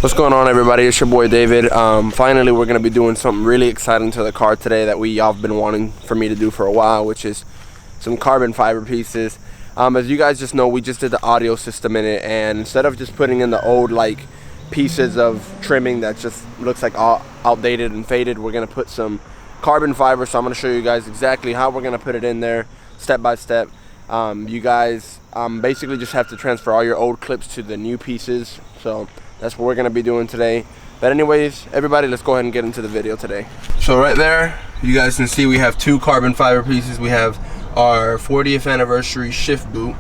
What's going on, everybody? It's your boy David. Finally, we're going to be doing something really exciting to the car today that y'all have been wanting for me to do for a while, which is some carbon fiber pieces. As you guys just know, we just did the audio system in it, and instead of just putting in the old pieces of trimming that just looks like all outdated and faded, we're going to put some carbon fiber. So I'm going to show you guys exactly how we're going to put it in there step by step. You guys basically just have to transfer all your old clips to the new pieces. So that's what we're going to be doing today. But anyways, everybody, let's go ahead and get into the video today. So right there, you guys can see we have two carbon fiber pieces. We have our 40th anniversary shift boot.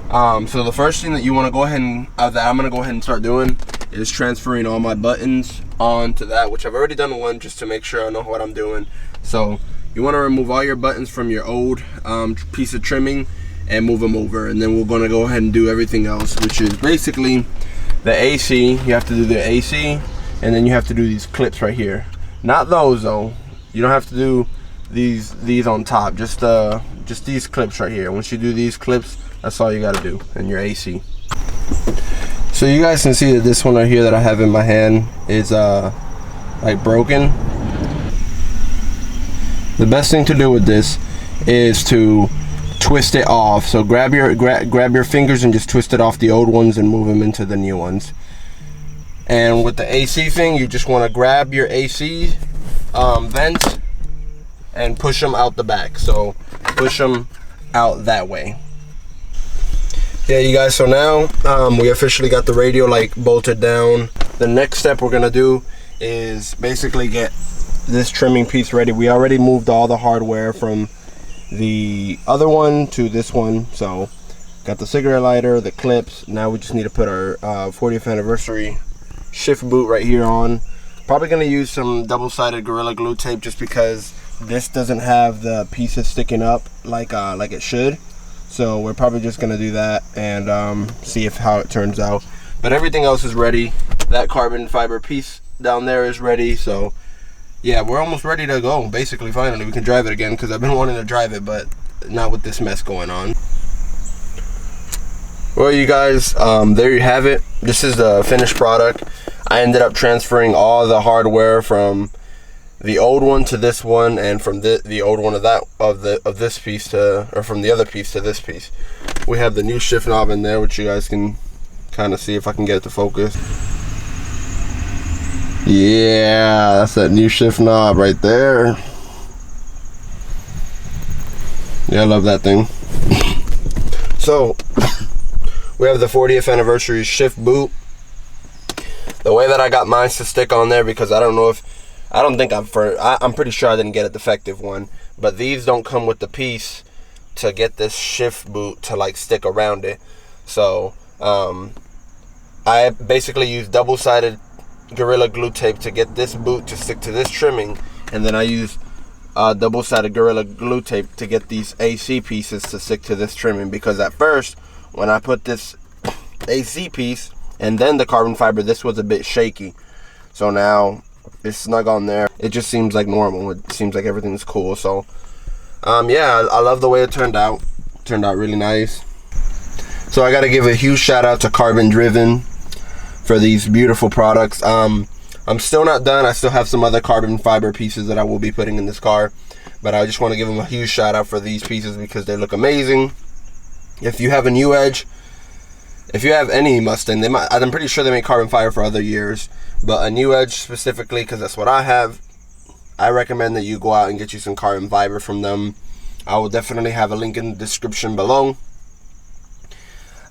So the first thing that you want to go ahead and that I'm going to go ahead and start doing is transferring all my buttons onto that, which I've already done one just to make sure I know what I'm doing. So you want to remove all your buttons from your old piece of trimming and move them over, and then we're going to go ahead and do everything else, which is basically the AC. You have to do the AC, and then you have to do these clips right here. Not those though. You don't have to do these on top. Just these clips right here. Once you do these clips, that's all you got to do in your AC. So you guys can see that this one right here that I have in my hand is like broken. The best thing to do with this is to twist it off. So grab your fingers and just twist it off the old ones and move them into the new ones. And with the AC thing, you just want to grab your AC vents and push them out the back. So push them out that way. Yeah, you guys, so now we officially got the radio light bolted down. The next step we're gonna do is basically get this trimming piece ready. We already moved all the hardware from the other one to this one. So got the cigarette lighter, the clips. Now we just need to put our 40th anniversary shift boot right here on. Probably gonna use some double-sided Gorilla Glue tape just because this doesn't have the pieces sticking up like it should. So we're probably just gonna do that and see how it turns out. But everything else is ready. That carbon fiber piece down there is ready. So yeah, we're almost ready to go. Basically, finally, we can drive it again because I've been wanting to drive it, but not with this mess going on. Well, you guys, there you have it. This is the finished product. I ended up transferring all the hardware from the old one to this one, and from the old one of this piece to, or from the other piece to this piece. We have the new shift knob in there, which you guys can kind of see if I can get it to focus. Yeah, that's that new shift knob right there. Yeah, I love that thing. So we have the 40th anniversary shift boot. The way that I got mine to stick on there, because I'm pretty sure I didn't get a defective one, but these don't come with the piece to get this shift boot to stick around it. So I basically used double-sided Gorilla Glue tape to get this boot to stick to this trimming, and then I use double-sided Gorilla Glue tape to get these AC pieces to stick to this trimming, because at first when I put this AC piece and then the carbon fiber, this was a bit shaky. So now it's snug on there. It just seems like normal. It seems like everything's cool. So yeah, I love the way it turned out. It turned out really nice. So I got to give a huge shout out to Carbon Driven for these beautiful products. I'm still not done. I still have some other carbon fiber pieces that I will be putting in this car, but I just want to give them a huge shout out for these pieces because they look amazing. If you have a Newedge, if you have any Mustang, I'm pretty sure they make carbon fiber for other years, but a Newedge specifically, because that's what I have, I recommend that you go out and get you some carbon fiber from them. I will definitely have a link in the description below.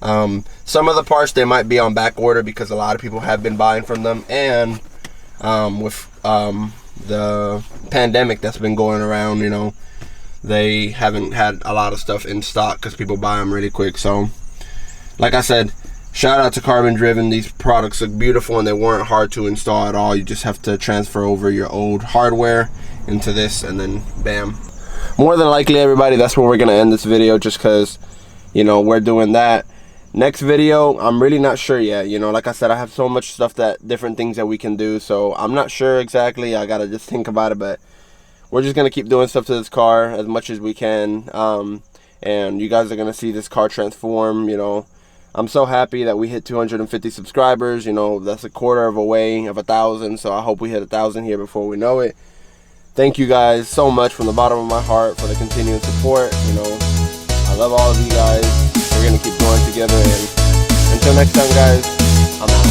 Some of the parts, they might be on back order because a lot of people have been buying from them, and with the pandemic that's been going around, you know, they haven't had a lot of stuff in stock because people buy them really quick. So like I said, shout out to Carbon Driven. These products look beautiful and they weren't hard to install at all. You just have to transfer over your old hardware into this, and then bam. More than likely, everybody, that's where we're gonna end this video, just because, you know, we're doing that. Next video, I'm really not sure yet. You know, like I said, I have so much stuff, different things that we can do, so I'm not sure exactly. I gotta just think about it, but we're just gonna keep doing stuff to this car as much as we can. And you guys are gonna see this car transform, you know. I'm so happy that we hit 250 subscribers. You know, that's a quarter of a way of 1,000. So I hope we hit 1,000 here before we know it. Thank you guys so much from the bottom of my heart for the continued support. You know, I love all of you guys. We're gonna keep going together, and until next time, guys, I'm out.